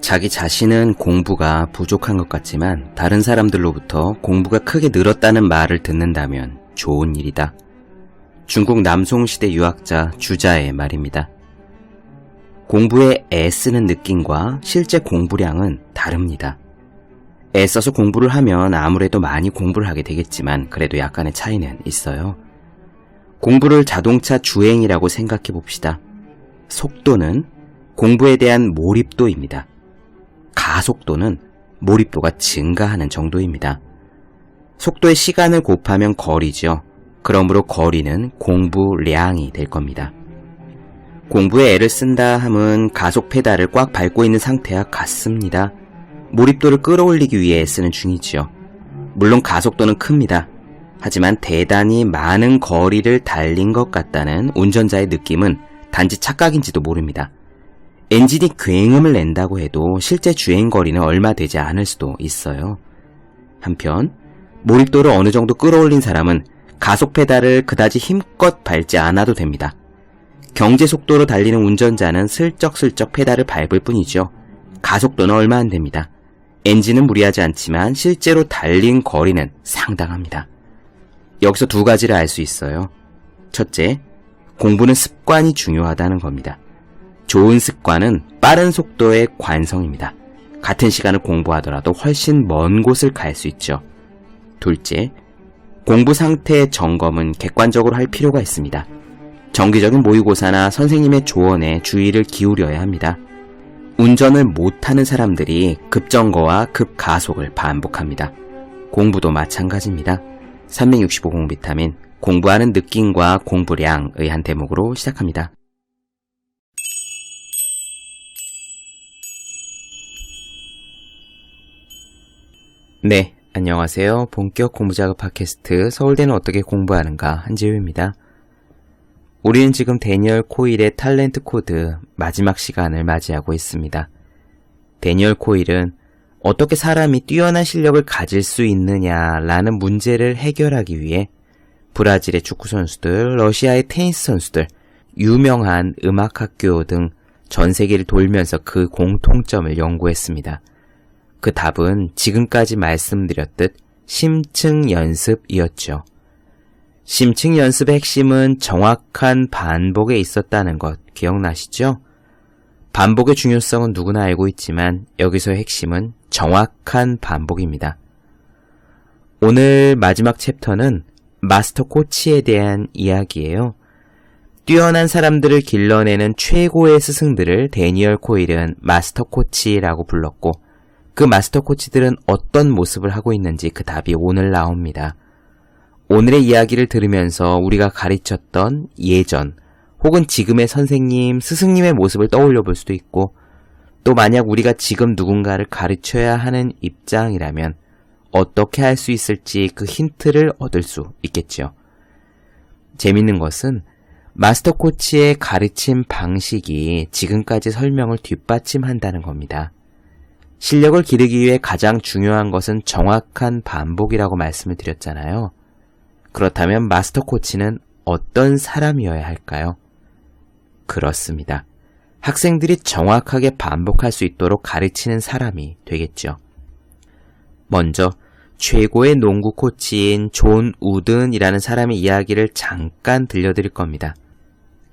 자기 자신은 공부가 부족한 것 같지만 다른 사람들로부터 공부가 크게 늘었다는 말을 듣는다면 좋은 일이다. 중국 남송시대 유학자 주자의 말입니다. 공부에 애쓰는 느낌과 실제 공부량은 다릅니다. 애써서 공부를 하면 아무래도 많이 공부를 하게 되겠지만 그래도 약간의 차이는 있어요. 공부를 자동차 주행이라고 생각해 봅시다. 속도는 공부에 대한 몰입도입니다. 가속도는 몰입도가 증가하는 정도입니다. 속도의 시간을 곱하면 거리죠. 그러므로 거리는 공부량이 될 겁니다. 공부에 애를 쓴다 함은 가속 페달을 꽉 밟고 있는 상태와 같습니다. 몰입도를 끌어올리기 위해 애쓰는 중이지요. 물론 가속도는 큽니다. 하지만 대단히 많은 거리를 달린 것 같다는 운전자의 느낌은 단지 착각인지도 모릅니다. 엔진이 굉음을 낸다고 해도 실제 주행거리는 얼마 되지 않을 수도 있어요. 한편 몰입도를 어느 정도 끌어올린 사람은 가속 페달을 그다지 힘껏 밟지 않아도 됩니다. 경제 속도로 달리는 운전자는 슬쩍슬쩍 페달을 밟을 뿐이죠. 가속도는 얼마 안 됩니다. 엔진은 무리하지 않지만 실제로 달린 거리는 상당합니다. 여기서 두 가지를 알 수 있어요. 첫째, 공부는 습관이 중요하다는 겁니다. 좋은 습관은 빠른 속도의 관성입니다. 같은 시간을 공부하더라도 훨씬 먼 곳을 갈 수 있죠. 둘째, 공부 상태의 점검은 객관적으로 할 필요가 있습니다. 정기적인 모의고사나 선생님의 조언에 주의를 기울여야 합니다. 운전을 못하는 사람들이 급정거와 급가속을 반복합니다. 공부도 마찬가지입니다. 365 공비타민, 공부하는 느낌과 공부량의 한 대목으로 시작합니다. 네, 안녕하세요. 본격 공부작업 팟캐스트 서울대는 어떻게 공부하는가 한지우입니다. 우리는 지금 데니얼 코일의 탤런트 코드 마지막 시간을 맞이하고 있습니다. 데니얼 코일은 어떻게 사람이 뛰어난 실력을 가질 수 있느냐라는 문제를 해결하기 위해 브라질의 축구 선수들, 러시아의 테니스 선수들, 유명한 음악학교 등 전 세계를 돌면서 그 공통점을 연구했습니다. 그 답은 지금까지 말씀드렸듯 심층 연습이었죠. 심층 연습의 핵심은 정확한 반복에 있었다는 것 기억나시죠? 반복의 중요성은 누구나 알고 있지만 여기서의 핵심은 정확한 반복입니다. 오늘 마지막 챕터는 마스터 코치에 대한 이야기예요. 뛰어난 사람들을 길러내는 최고의 스승들을 데니얼 코일은 마스터 코치라고 불렀고 그 마스터 코치들은 어떤 모습을 하고 있는지 그 답이 오늘 나옵니다. 오늘의 이야기를 들으면서 우리가 가르쳤던 예전 혹은 지금의 선생님, 스승님의 모습을 떠올려 볼 수도 있고 또 만약 우리가 지금 누군가를 가르쳐야 하는 입장이라면 어떻게 할 수 있을지 그 힌트를 얻을 수 있겠죠. 재밌는 것은 마스터 코치의 가르침 방식이 지금까지 설명을 뒷받침한다는 겁니다. 실력을 기르기 위해 가장 중요한 것은 정확한 반복이라고 말씀을 드렸잖아요. 그렇다면 마스터 코치는 어떤 사람이어야 할까요? 그렇습니다. 학생들이 정확하게 반복할 수 있도록 가르치는 사람이 되겠죠. 먼저 최고의 농구 코치인 존 우든이라는 사람의 이야기를 잠깐 들려드릴 겁니다.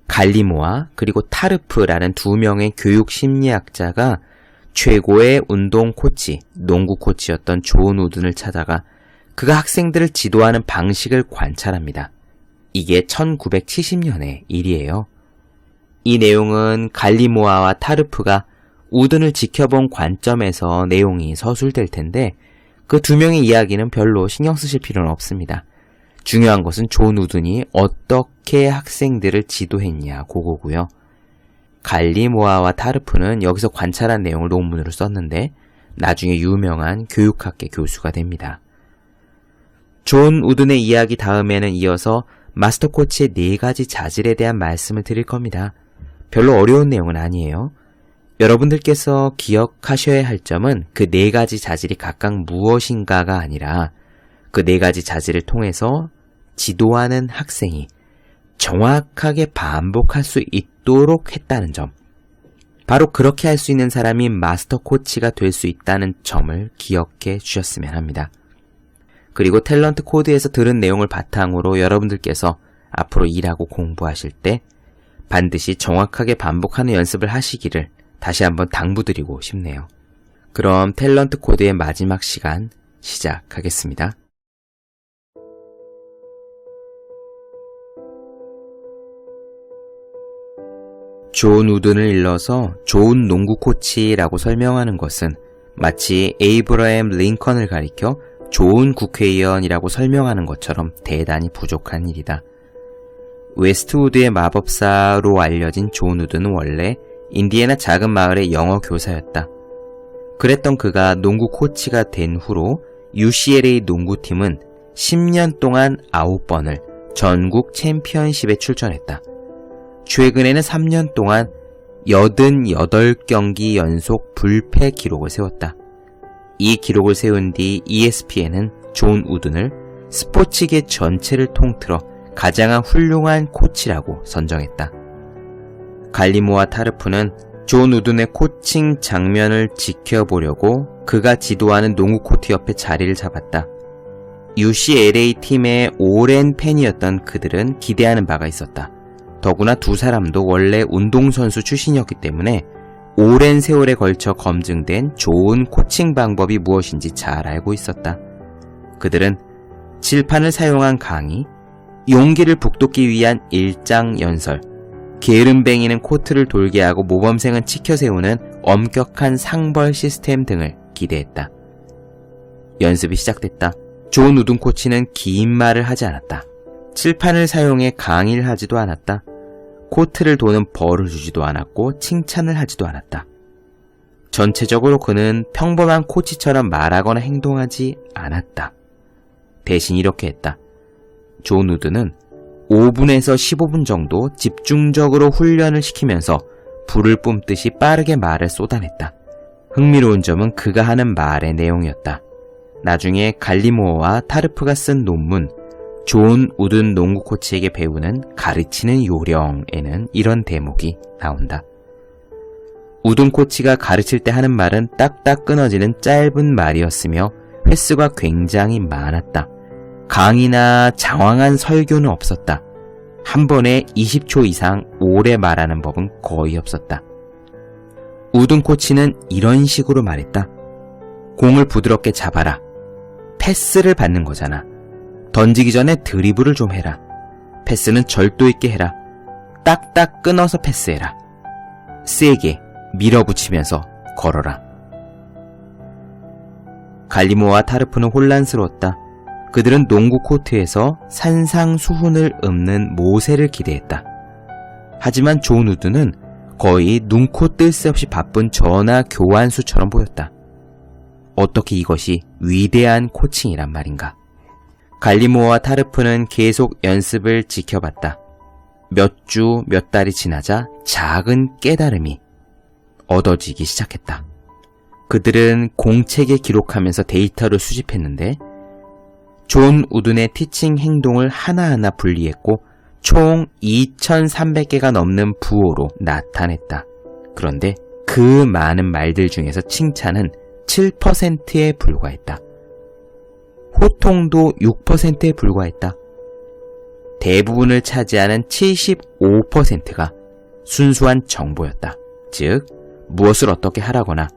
갈리모아 그리고 타르프라는 두 명의 교육 심리학자가 최고의 운동 코치, 농구 코치였던 존 우든을 찾아가 그가 학생들을 지도하는 방식을 관찰합니다. 이게 1970년의 일이에요. 이 내용은 갈리모아와 타르프가 우든을 지켜본 관점에서 내용이 서술될 텐데 그 두 명의 이야기는 별로 신경 쓰실 필요는 없습니다. 중요한 것은 존 우든이 어떻게 학생들을 지도했냐 그거고요. 갈리모아와 타르프는 여기서 관찰한 내용을 논문으로 썼는데 나중에 유명한 교육학계 교수가 됩니다. 존 우든의 이야기 다음에는 이어서 마스터 코치의 4가지 자질에 대한 말씀을 드릴 겁니다. 별로 어려운 내용은 아니에요. 여러분들께서 기억하셔야 할 점은 그 4가지 자질이 각각 무엇인가가 아니라 그 4가지 자질을 통해서 지도하는 학생이 정확하게 반복할 수 있도록 했다는 점. 바로 그렇게 할 수 있는 사람이 마스터 코치가 될 수 있다는 점을 기억해 주셨으면 합니다. 그리고 탤런트 코드에서 들은 내용을 바탕으로 여러분들께서 앞으로 일하고 공부하실 때 반드시 정확하게 반복하는 연습을 하시기를 다시 한번 당부드리고 싶네요. 그럼 탤런트 코드의 마지막 시간 시작하겠습니다. 존 우든을 일러서 좋은 농구 코치라고 설명하는 것은 마치 에이브러햄 링컨을 가리켜 좋은 국회의원이라고 설명하는 것처럼 대단히 부족한 일이다. 웨스트우드의 마법사로 알려진 존 우드는 원래 인디애나 작은 마을의 영어 교사였다. 그랬던 그가 농구 코치가 된 후로 UCLA 농구팀은 10년 동안 9번을 전국 챔피언십에 출전했다. 최근에는 3년 동안 88경기 연속 불패 기록을 세웠다. 이 기록을 세운 뒤 ESPN은 존 우든을 스포츠계 전체를 통틀어 가장 훌륭한 코치라고 선정했다. 갈리모와 타르프는 존 우든의 코칭 장면을 지켜보려고 그가 지도하는 농구 코트 옆에 자리를 잡았다. UCLA 팀의 오랜 팬이었던 그들은 기대하는 바가 있었다. 더구나 두 사람도 원래 운동선수 출신이었기 때문에 오랜 세월에 걸쳐 검증된 좋은 코칭 방법이 무엇인지 잘 알고 있었다. 그들은 칠판을 사용한 강의, 용기를 북돋기 위한 일장 연설, 게으름뱅이는 코트를 돌게 하고 모범생은 치켜 세우는 엄격한 상벌 시스템 등을 기대했다. 연습이 시작됐다. 존 우든 코치는 긴 말을 하지 않았다. 칠판을 사용해 강의를 하지도 않았다. 코트를 도는 벌을 주지도 않았고 칭찬을 하지도 않았다. 전체적으로 그는 평범한 코치처럼 말하거나 행동하지 않았다. 대신 이렇게 했다. 존 우드는 5분에서 15분 정도 집중적으로 훈련을 시키면서 불을 뿜듯이 빠르게 말을 쏟아냈다. 흥미로운 점은 그가 하는 말의 내용이었다. 나중에 갈리모어와 타르프가 쓴 논문 존 우든 농구 코치에게 배우는 가르치는 요령에는 이런 대목이 나온다. 우든 코치가 가르칠 때 하는 말은 딱딱 끊어지는 짧은 말이었으며 횟수가 굉장히 많았다. 강의나 장황한 설교는 없었다. 한 번에 20초 이상 오래 말하는 법은 거의 없었다. 우든 코치는 이런 식으로 말했다. 공을 부드럽게 잡아라. 패스를 받는 거잖아. 던지기 전에 드리블을 좀 해라. 패스는 절도 있게 해라. 딱딱 끊어서 패스해라. 세게 밀어붙이면서 걸어라. 갈리모와 타르프는 혼란스러웠다. 그들은 농구 코트에서 산상수훈을 읊는 모세를 기대했다. 하지만 존 우드는 거의 눈코 뜰 새 없이 바쁜 전화 교환수처럼 보였다. 어떻게 이것이 위대한 코칭이란 말인가? 갈리모와 타르프는 계속 연습을 지켜봤다. 몇 주, 몇 달이 지나자 작은 깨달음이 얻어지기 시작했다. 그들은 공책에 기록하면서 데이터를 수집했는데 존 우든의 티칭 행동을 하나하나 분리했고 총 2,300개가 넘는 부호로 나타냈다. 그런데 그 많은 말들 중에서 칭찬은 7%에 불과했다. 호통도 6%에 불과했다. 대부분을 차지하는 75%가 순수한 정보였다. 즉, 무엇을 어떻게 하라거나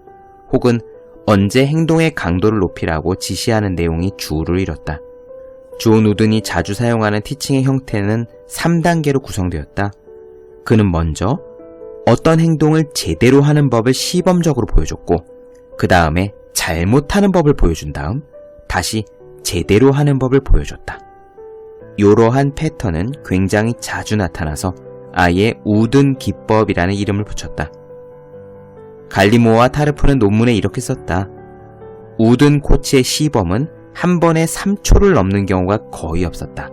혹은 언제 행동의 강도를 높이라고 지시하는 내용이 주를 이뤘다. 존 우든이 자주 사용하는 티칭의 형태는 3단계로 구성되었다. 그는 먼저 어떤 행동을 제대로 하는 법을 시범적으로 보여줬고 그 다음에 잘못하는 법을 보여준 다음 다시 제대로 하는 법을 보여줬다. 이러한 패턴은 굉장히 자주 나타나서 아예 우든 기법이라는 이름을 붙였다. 갈리모와 타르프는 논문에 이렇게 썼다. 우든 코치의 시범은 한 번에 3초를 넘는 경우가 거의 없었다.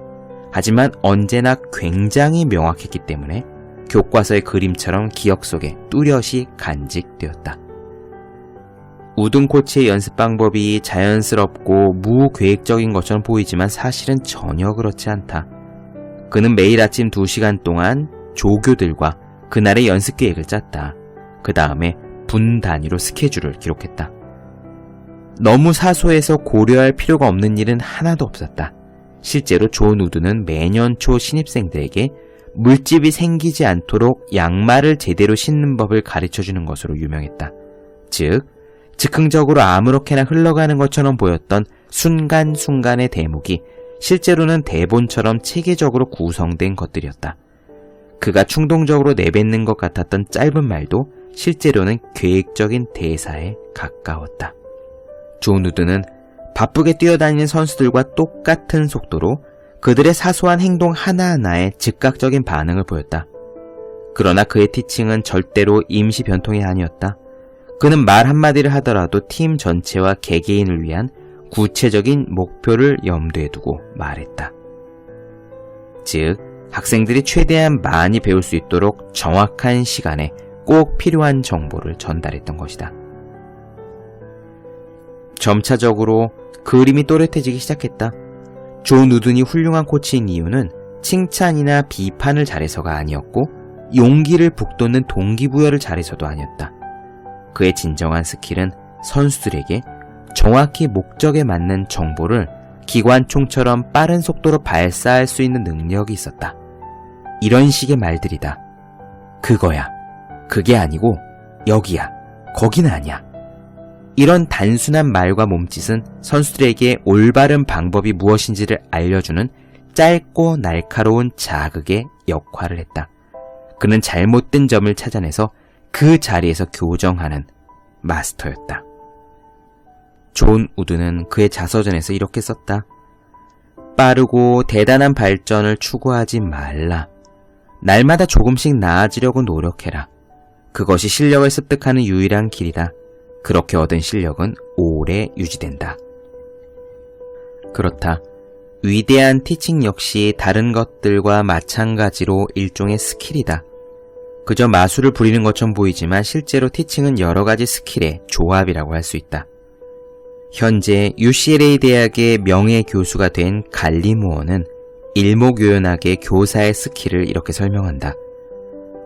하지만 언제나 굉장히 명확했기 때문에 교과서의 그림처럼 기억 속에 뚜렷이 간직되었다. 우든 코치의 연습 방법이 자연스럽고 무계획적인 것처럼 보이지만 사실은 전혀 그렇지 않다. 그는 매일 아침 2시간 동안 조교들과 그날의 연습 계획을 짰다. 그 다음에 분 단위로 스케줄을 기록했다. 너무 사소해서 고려할 필요가 없는 일은 하나도 없었다. 실제로 존 우드는 매년 초 신입생들에게 물집이 생기지 않도록 양말을 제대로 신는 법을 가르쳐주는 것으로 유명했다. 즉, 즉흥적으로 아무렇게나 흘러가는 것처럼 보였던 순간순간의 대목이 실제로는 대본처럼 체계적으로 구성된 것들이었다. 그가 충동적으로 내뱉는 것 같았던 짧은 말도 실제로는 계획적인 대사에 가까웠다. 존 우드는 바쁘게 뛰어다니는 선수들과 똑같은 속도로 그들의 사소한 행동 하나하나에 즉각적인 반응을 보였다. 그러나 그의 티칭은 절대로 임시 변통이 아니었다. 그는 말 한마디를 하더라도 팀 전체와 개개인을 위한 구체적인 목표를 염두에 두고 말했다. 즉, 학생들이 최대한 많이 배울 수 있도록 정확한 시간에 꼭 필요한 정보를 전달했던 것이다. 점차적으로 그림이 또렷해지기 시작했다. 존 우든이 훌륭한 코치인 이유는 칭찬이나 비판을 잘해서가 아니었고 용기를 북돋는 동기부여를 잘해서도 아니었다. 그의 진정한 스킬은 선수들에게 정확히 목적에 맞는 정보를 기관총처럼 빠른 속도로 발사할 수 있는 능력이 있었다. 이런 식의 말들이다. 그거야. 그게 아니고 여기야. 거기는 아니야. 이런 단순한 말과 몸짓은 선수들에게 올바른 방법이 무엇인지를 알려주는 짧고 날카로운 자극의 역할을 했다. 그는 잘못된 점을 찾아내서 그 자리에서 교정하는 마스터였다. 존 우드는 그의 자서전에서 이렇게 썼다. 빠르고 대단한 발전을 추구하지 말라. 날마다 조금씩 나아지려고 노력해라. 그것이 실력을 습득하는 유일한 길이다. 그렇게 얻은 실력은 오래 유지된다. 그렇다. 위대한 티칭 역시 다른 것들과 마찬가지로 일종의 스킬이다. 그저 마술을 부리는 것처럼 보이지만 실제로 티칭은 여러 가지 스킬의 조합이라고 할 수 있다. 현재 UCLA 대학의 명예교수가 된 갈리모어는 일목요연하게 교사의 스킬을 이렇게 설명한다.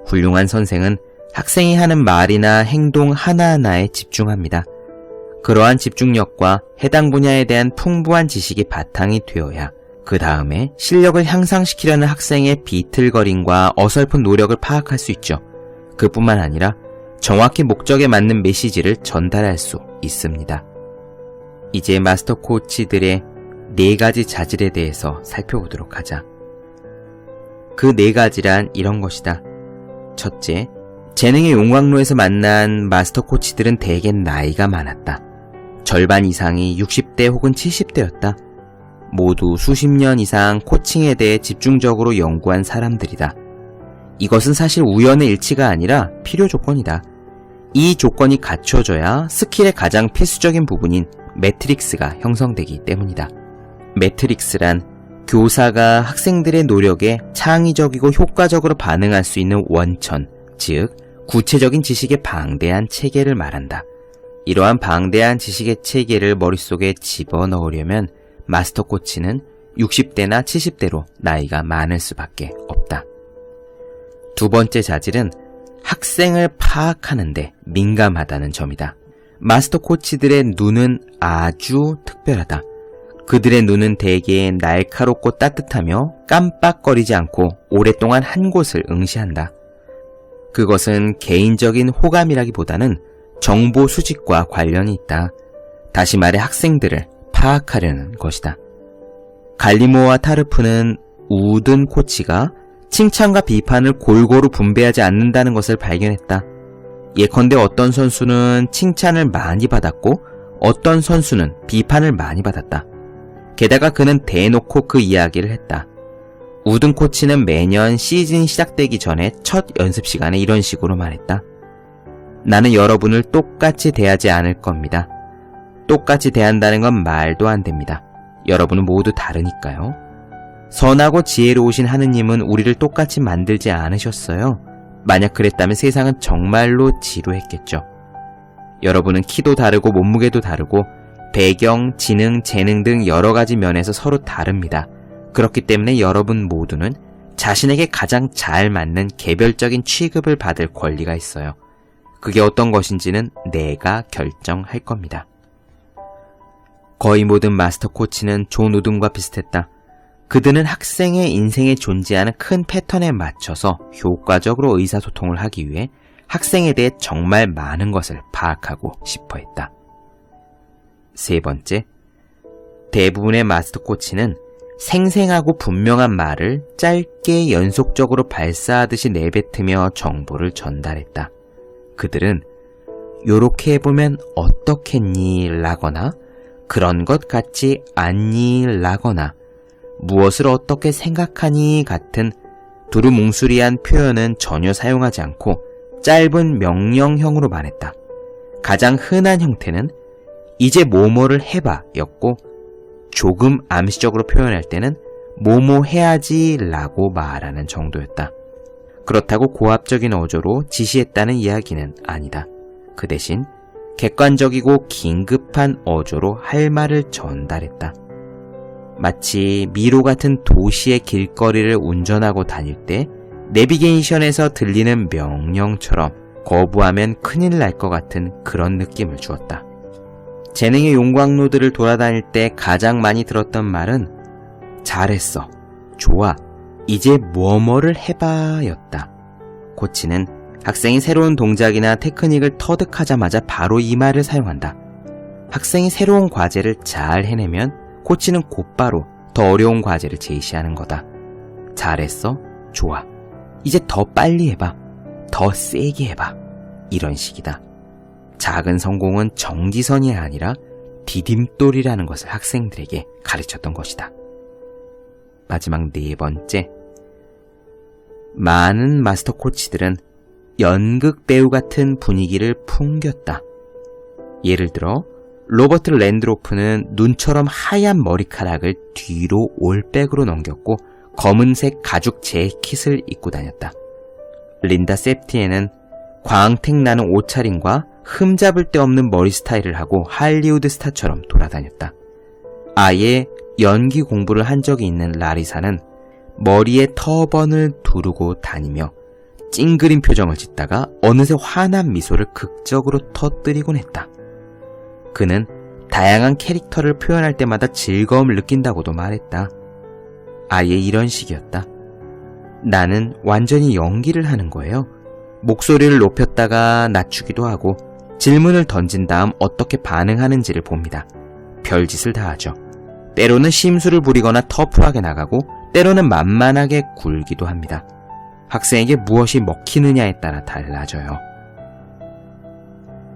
훌륭한 선생은 학생이 하는 말이나 행동 하나하나에 집중합니다. 그러한 집중력과 해당 분야에 대한 풍부한 지식이 바탕이 되어야 그 다음에 실력을 향상시키려는 학생의 비틀거림과 어설픈 노력을 파악할 수 있죠. 그뿐만 아니라 정확히 목적에 맞는 메시지를 전달할 수 있습니다. 이제 마스터 코치들의 4가지 자질에 대해서 살펴보도록 하자. 그 4가지란 이런 것이다. 첫째, 재능의 용광로에서 만난 마스터 코치들은 대개 나이가 많았다. 절반 이상이 60대 혹은 70대였다. 모두 수십 년 이상 코칭에 대해 집중적으로 연구한 사람들이다. 이것은 사실 우연의 일치가 아니라 필요 조건이다. 이 조건이 갖춰져야 스킬의 가장 필수적인 부분인 매트릭스가 형성되기 때문이다. 매트릭스란 교사가 학생들의 노력에 창의적이고 효과적으로 반응할 수 있는 원천, 즉 구체적인 지식의 방대한 체계를 말한다. 이러한 방대한 지식의 체계를 머릿속에 집어넣으려면 마스터 코치는 60대나 70대로 나이가 많을 수밖에 없다. 두 번째 자질은 학생을 파악하는데 민감하다는 점이다. 마스터 코치들의 눈은 아주 특별하다. 그들의 눈은 대개 날카롭고 따뜻하며 깜빡거리지 않고 오랫동안 한 곳을 응시한다. 그것은 개인적인 호감이라기보다는 정보 수집과 관련이 있다. 다시 말해 학생들을 파악하려는 것이다. 갈리모와 타르프는 우든 코치가 칭찬과 비판을 골고루 분배하지 않는다는 것을 발견했다. 예컨대 어떤 선수는 칭찬을 많이 받았고 어떤 선수는 비판을 많이 받았다. 게다가 그는 대놓고 그 이야기를 했다. 우든 코치는 매년 시즌이 시작되기 전에 첫 연습 시간에 이런 식으로 말했다. 나는 여러분을 똑같이 대하지 않을 겁니다. 똑같이 대한다는 건 말도 안 됩니다. 여러분은 모두 다르니까요. 선하고 지혜로우신 하느님은 우리를 똑같이 만들지 않으셨어요. 만약 그랬다면 세상은 정말로 지루했겠죠. 여러분은 키도 다르고 몸무게도 다르고 배경, 지능, 재능 등 여러 가지 면에서 서로 다릅니다. 그렇기 때문에 여러분 모두는 자신에게 가장 잘 맞는 개별적인 취급을 받을 권리가 있어요. 그게 어떤 것인지는 내가 결정할 겁니다. 거의 모든 마스터 코치는 존 우든과 비슷했다. 그들은 학생의 인생에 존재하는 큰 패턴에 맞춰서 효과적으로 의사소통을 하기 위해 학생에 대해 정말 많은 것을 파악하고 싶어 했다. 세 번째, 대부분의 마스터 코치는 생생하고 분명한 말을 짧게 연속적으로 발사하듯이 내뱉으며 정보를 전달했다. 그들은 요렇게 해보면 어떻겠니? 라거나 그런 것 같지 않니? 라거나 무엇을 어떻게 생각하니? 같은 두루뭉술이한 표현은 전혀 사용하지 않고 짧은 명령형으로 말했다. 가장 흔한 형태는 이제 뭐뭐를 해봐 였고 조금 암시적으로 표현할 때는 뭐뭐 해야지 라고 말하는 정도였다. 그렇다고 고압적인 어조로 지시했다는 이야기는 아니다. 그 대신 객관적이고 긴급한 어조로 할 말을 전달했다. 마치 미로 같은 도시의 길거리를 운전하고 다닐 때 내비게이션에서 들리는 명령처럼 거부하면 큰일 날 것 같은 그런 느낌을 주었다. 재능의 용광로들을 돌아다닐 때 가장 많이 들었던 말은 잘했어, 좋아, 이제 뭐뭐를 해봐 였다. 코치는 학생이 새로운 동작이나 테크닉을 터득하자마자 바로 이 말을 사용한다. 학생이 새로운 과제를 잘 해내면 코치는 곧바로 더 어려운 과제를 제시하는 거다. 잘했어, 좋아, 이제 더 빨리 해봐, 더 세게 해봐, 이런 식이다. 작은 성공은 정지선이 아니라 디딤돌이라는 것을 학생들에게 가르쳤던 것이다. 마지막 네 번째, 많은 마스터 코치들은 연극 배우 같은 분위기를 풍겼다. 예를 들어 로버트 랜드로프는 눈처럼 하얀 머리카락을 뒤로 올백으로 넘겼고 검은색 가죽 재킷을 입고 다녔다. 린다 세프티에는 광택 나는 옷차림과 흠잡을 데 없는 머리 스타일을 하고 할리우드 스타처럼 돌아다녔다. 아예 연기 공부를 한 적이 있는 라리사는 머리에 터번을 두르고 다니며 찡그린 표정을 짓다가 어느새 환한 미소를 극적으로 터뜨리곤 했다. 그는 다양한 캐릭터를 표현할 때마다 즐거움을 느낀다고도 말했다. 아예 이런 식이었다. 나는 완전히 연기를 하는 거예요. 목소리를 높였다가 낮추기도 하고 질문을 던진 다음 어떻게 반응하는지를 봅니다. 별짓을 다 하죠. 때로는 심술을 부리거나 터프하게 나가고 때로는 만만하게 굴기도 합니다. 학생에게 무엇이 먹히느냐에 따라 달라져요.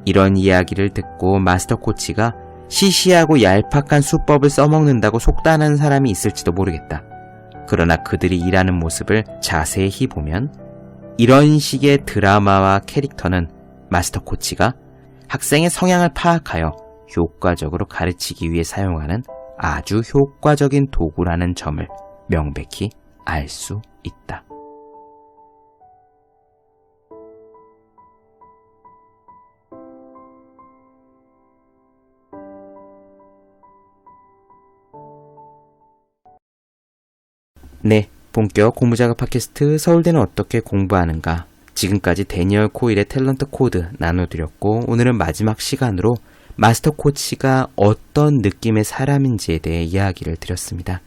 이런 이야기를 듣고 마스터 코치가 시시하고 얄팍한 수법을 써먹는다고 속단하는 사람이 있을지도 모르겠다. 그러나 그들이 일하는 모습을 자세히 보면 이런 식의 드라마와 캐릭터는 마스터 코치가 학생의 성향을 파악하여 효과적으로 가르치기 위해 사용하는 아주 효과적인 도구라는 점을 명백히 알 수 있다. 네, 본격 공부작업 팟캐스트 서울대는 어떻게 공부하는가, 지금까지 데니얼 코일의 탤런트 코드 나눠드렸고, 오늘은 마지막 시간으로 마스터 코치가 어떤 느낌의 사람인지에 대해 이야기를 드렸습니다.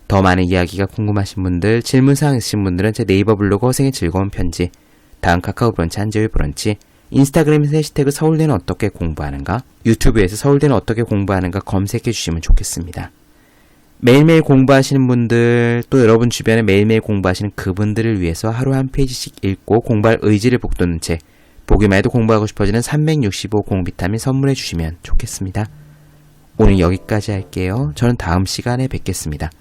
더 많은 이야기가 궁금하신 분들, 질문사항 있으신 분들은 제 네이버 블로그 허생의 즐거운 편지, 다음 카카오 브런치 한재울 브런치, 인스타그램에서 해시태그 서울대는 어떻게 공부하는가, 유튜브에서 서울대는 어떻게 공부하는가 검색해 주시면 좋겠습니다. 매일매일 공부하시는 분들, 또 여러분 주변에 매일매일 공부하시는 그분들을 위해서 하루 한 페이지씩 읽고 공부할 의지를 북돋는 책, 보기만 해도 공부하고 싶어지는 365 공비타민 선물해 주시면 좋겠습니다. 오늘 여기까지 할게요. 저는 다음 시간에 뵙겠습니다.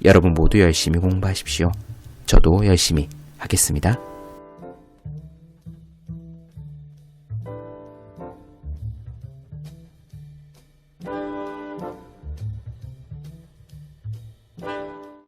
여러분 모두 열심히 공부하십시오. 저도 열심히 하겠습니다.